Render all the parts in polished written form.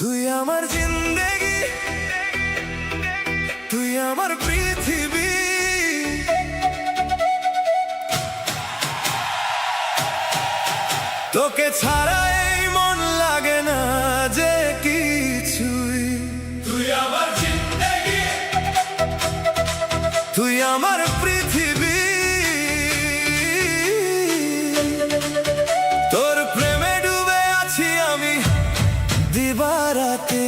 তুই আমার জিন্দেগি, তুই আমার পৃথিবী। তোকে ছাড়া এই মন লাগে না যে কিছুই। তুই আমার জিন্দেগি, তুই আমার পৃথিবী। তোর প্রেমে ডুবে আছি আমি দিবারাতে।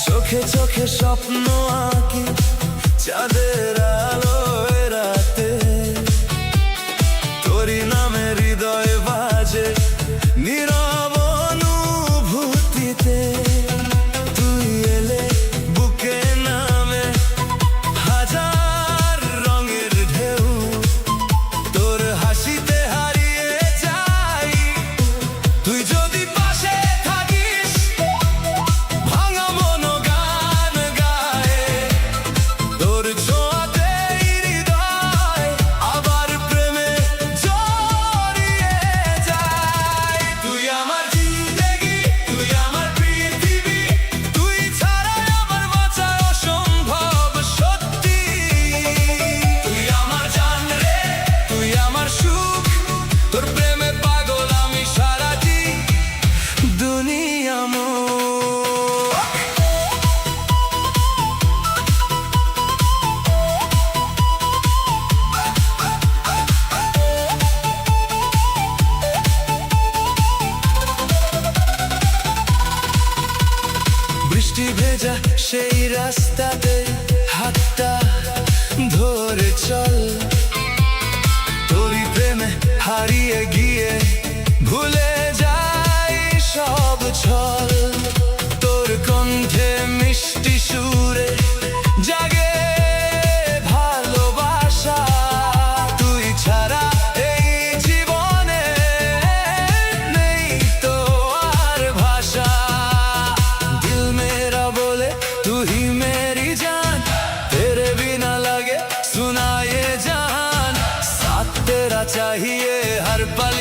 চোখে চোখে স্বপ্ন আঁকি চাঁদের আলোয় রাতে। তোরই নামে হৃদয় বাজে নীরব অনুভূতিতে। তুই এলে বুকে নামে হাজার রঙের ঢেউ। তোর হাসিতে হারিয়ে যাই। তুই যদি পাশে থাকিস ভাঙা মনো গান গায়। তোর ছোঁয়াতেই হৃদয় আবার প্রেমে জড়িয়ে যায়। তুই আমার জিন্দেগি, তুই আমার পৃথিবী। তুই ছাড়া আমার বাঁচা অসম্ভব সত্যি। তুই আমার জান রে, তুই আমার সুখ। তোর প্রেমে পাগল আমি সারাটি দুনিয়া মোর। বৃষ্টি ভেজা সেই রাস্তাতে হাতটা ধরে চল। তোরই প্রেমে হারিয়ে গিয়ে ভুলে যাই সব ছল। তোর কণ্ঠে মিষ্টি সুরে জাগে ভালোবাসা। তুই ছাড়া এই জীবনে নেই তো আর ভাষা। दिल मेरा बोले तू ही मेरी जान। तेरे बिना लगे सुना ये जहान। साथ तेरा चाहिए हर पल